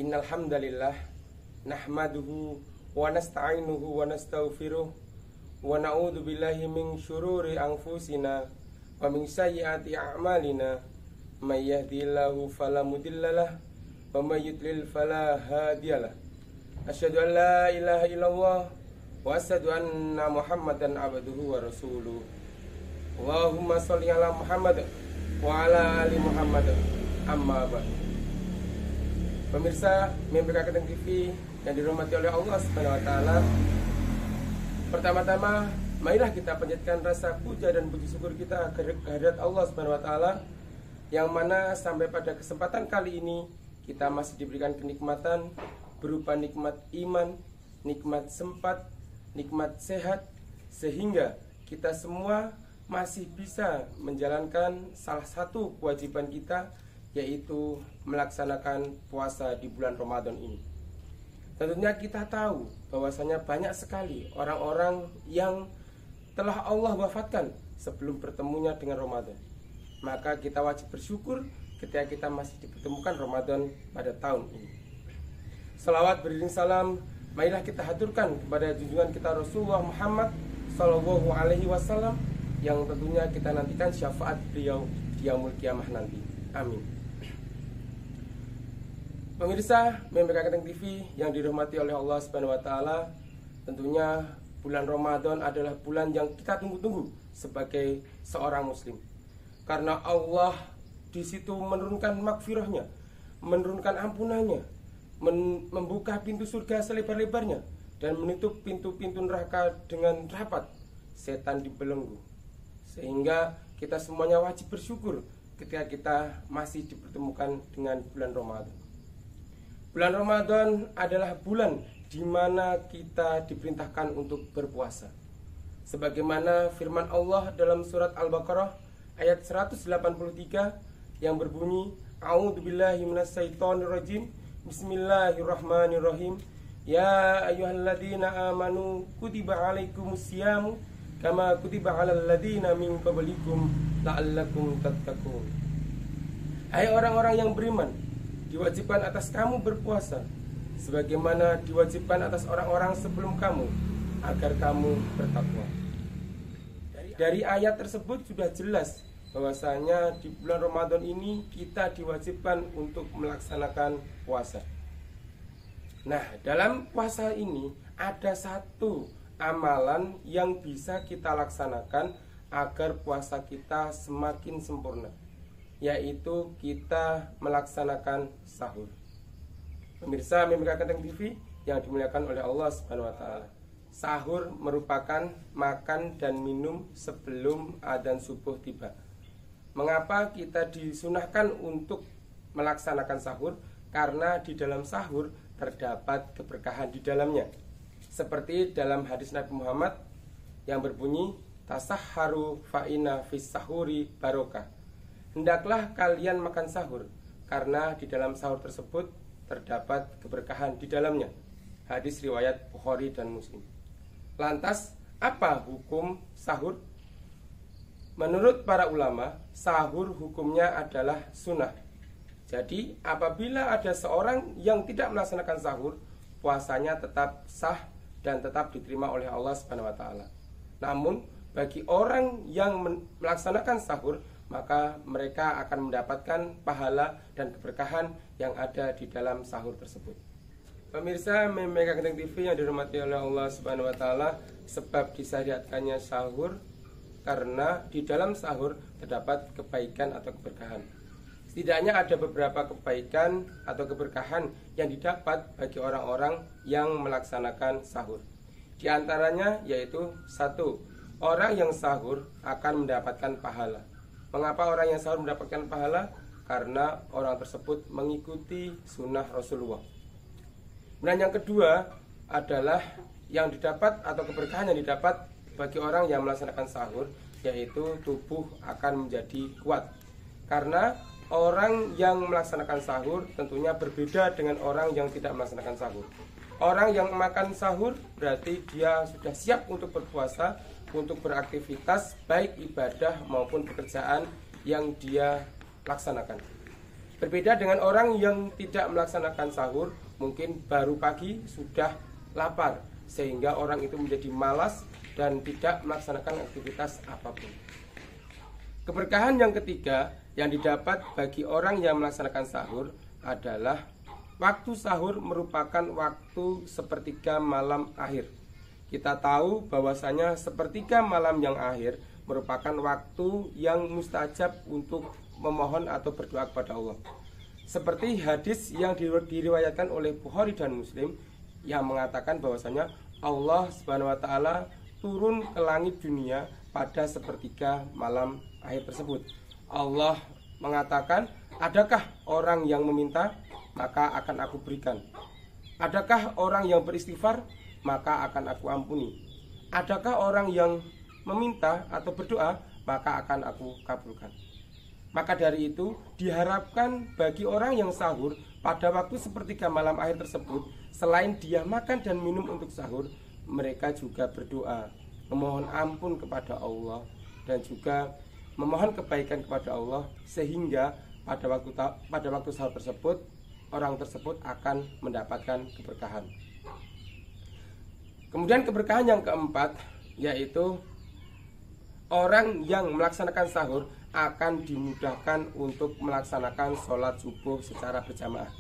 Innal hamdalillah nahmaduhu wa nasta'inuhu wa nastaghfiruh wa na'udzu billahi min syururi anfusina wa min sayyiati a'malina may yahdihillahu fala mudhillalah wa may yudlil fala hadiyalah. Asyhadu an la ilaha illallah wa asyhadu anna Muhammadan abduhu wa rasuluh. Allahumma sholli ala Muhammad wa ala ali Muhammad. Amma ba'du. Pemirsa MMPK Keteng TV yang dirahmati oleh Allah Subhanahu wa taala. Pertama-tama, marilah kita panjatkan rasa puja dan puji syukur kita kehadirat Allah Subhanahu wa taala, yang mana sampai pada kesempatan kali ini kita masih diberikan kenikmatan berupa nikmat iman, nikmat sempat, nikmat sehat, sehingga kita semua masih bisa menjalankan salah satu kewajiban kita, yaitu melaksanakan puasa di bulan Ramadan ini. Tentunya kita tahu bahwasanya banyak sekali orang-orang yang telah Allah wafatkan sebelum bertemunya dengan Ramadan. Maka kita wajib bersyukur ketika kita masih dipertemukan Ramadan pada tahun ini. Salawat beriring salam marilah kita haturkan kepada junjungan kita Rasulullah Muhammad Sallallahu Alaihi Wasallam, yang tentunya kita nantikan syafaat beliau di yaumul kiamah nanti. Amin. Pemirsa MMPK Keteng TV yang dirahmati oleh Allah Subhanahu wa taala, tentunya bulan Ramadan adalah bulan yang kita tunggu-tunggu sebagai seorang muslim. Karena Allah di situ menurunkan makfirahnya, menurunkan ampunannya, membuka pintu surga selebar-lebarnya, dan menutup pintu-pintu neraka dengan rapat, setan dibelenggu. Sehingga kita semuanya wajib bersyukur ketika kita masih dipertemukan dengan bulan Ramadan. Bulan Ramadan adalah bulan di mana kita diperintahkan untuk berpuasa. Sebagaimana firman Allah dalam surat Al-Baqarah ayat 183 yang berbunyi, A'udzubillahi minasyaitonirrajim. Bismillahirrahmanirrahim. Ya ayyuhalladzina amanu kutiba alaikumusyamu kama kutiba alal ladzina min qablikum la'allakum tattaqun. Hai orang-orang yang beriman, diwajibkan atas kamu berpuasa sebagaimana diwajibkan atas orang-orang sebelum kamu agar kamu bertakwa. Dari ayat tersebut sudah jelas bahwasanya di bulan Ramadan ini kita diwajibkan untuk melaksanakan puasa. Nah, dalam puasa ini ada satu amalan yang bisa kita laksanakan agar puasa kita semakin sempurna, yaitu kita melaksanakan sahur. Pemirsa MMPK Keteng TV yang dimuliakan oleh Allah Subhanahu wa taala. Sahur merupakan makan dan minum sebelum adzan subuh tiba. Mengapa kita disunahkan untuk melaksanakan sahur? Karena di dalam sahur terdapat keberkahan di dalamnya. Seperti dalam hadis Nabi Muhammad yang berbunyi, tasahharu fa inna fis sahuri barokah. Hendaklah kalian makan sahur, karena di dalam sahur tersebut terdapat keberkahan di dalamnya. Hadis riwayat Bukhari dan Muslim. Lantas, apa hukum sahur? Menurut para ulama, sahur hukumnya adalah sunnah. Jadi, apabila ada seorang yang tidak melaksanakan sahur, puasanya tetap sah dan tetap diterima oleh Allah Subhanahu wa taala. Namun, bagi orang yang melaksanakan sahur, maka mereka akan mendapatkan pahala dan keberkahan yang ada di dalam sahur tersebut. Pemirsa MMPK Keteng TV yang dirahmati oleh Allah Subhanahu wa taala, sebab disyariatkannya sahur karena di dalam sahur terdapat kebaikan atau keberkahan. Setidaknya ada beberapa kebaikan atau keberkahan yang didapat bagi orang-orang yang melaksanakan sahur. Di antaranya yaitu, 1. Orang yang sahur akan mendapatkan pahala. Mengapa orang yang sahur mendapatkan pahala? Karena orang tersebut mengikuti sunnah Rasulullah. Dan yang kedua adalah yang didapat atau keberkahan yang didapat bagi orang yang melaksanakan sahur, yaitu tubuh akan menjadi kuat. Karena orang yang melaksanakan sahur tentunya berbeda dengan orang yang tidak melaksanakan sahur. Orang yang makan sahur berarti dia sudah siap untuk berpuasa, untuk beraktivitas baik ibadah maupun pekerjaan yang dia laksanakan. Berbeda dengan orang yang tidak melaksanakan sahur, mungkin baru pagi sudah lapar, sehingga orang itu menjadi malas dan tidak melaksanakan aktivitas apapun. Keberkahan yang ketiga yang didapat bagi orang yang melaksanakan sahur adalah waktu sahur merupakan waktu sepertiga malam akhir. Kita tahu bahwasanya sepertiga malam yang akhir merupakan waktu yang mustajab untuk memohon atau berdoa kepada Allah. Seperti hadis yang diriwayatkan oleh Bukhari dan Muslim yang mengatakan bahwasanya Allah Subhanahu wa taala turun ke langit dunia pada sepertiga malam akhir tersebut. Allah mengatakan, "Adakah orang yang meminta, maka akan aku berikan. Adakah orang yang beristighfar, maka akan aku ampuni. Adakah orang yang meminta atau berdoa, maka akan aku kabulkan." Maka dari itu diharapkan bagi orang yang sahur pada waktu sepertiga malam akhir tersebut, selain dia makan dan minum untuk sahur, mereka juga berdoa, memohon ampun kepada Allah, dan juga memohon kebaikan kepada Allah, sehingga pada waktu sahur tersebut orang tersebut akan mendapatkan keberkahan. Kemudian keberkahan yang keempat, yaitu orang yang melaksanakan sahur akan dimudahkan untuk melaksanakan sholat subuh secara berjamaah.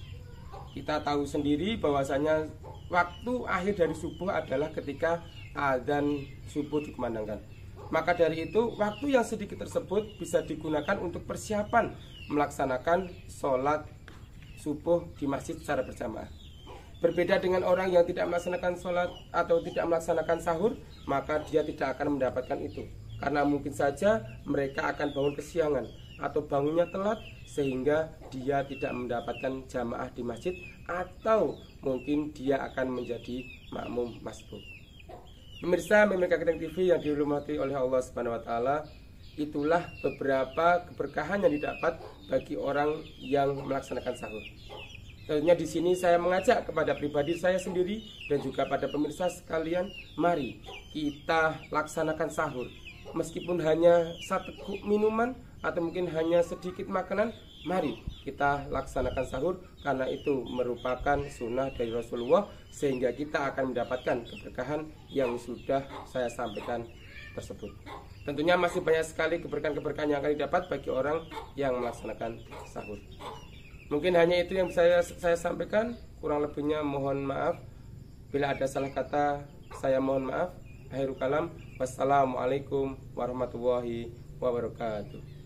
Kita tahu sendiri bahwasanya waktu akhir dari subuh adalah ketika azan subuh dikumandangkan. Maka dari itu waktu yang sedikit tersebut bisa digunakan untuk persiapan melaksanakan sholat subuh di masjid secara berjamaah. Berbeda dengan orang yang tidak melaksanakan sholat atau tidak melaksanakan sahur, maka dia tidak akan mendapatkan itu. Karena mungkin saja mereka akan bangun kesiangan atau bangunnya telat, sehingga dia tidak mendapatkan jamaah di masjid, atau mungkin dia akan menjadi makmum masbuk. Pemirsa MMK Keting TV yang dirahmati oleh Allah Subhanahu wa taala, itulah beberapa keberkahan yang didapat bagi orang yang melaksanakan sahur. Tentunya di sini saya mengajak kepada pribadi saya sendiri dan juga pada pemirsa sekalian, mari kita laksanakan sahur. Meskipun hanya satu minuman atau mungkin hanya sedikit makanan, mari kita laksanakan sahur, karena itu merupakan sunnah dari Rasulullah, sehingga kita akan mendapatkan keberkahan yang sudah saya sampaikan tersebut. Tentunya masih banyak sekali keberkahan-keberkahan yang akan didapat bagi orang yang melaksanakan sahur. Mungkin hanya itu yang saya sampaikan, kurang lebihnya mohon maaf. Bila ada salah kata, saya mohon maaf. Akhirul kalam, wassalamualaikum warahmatullahi wabarakatuh.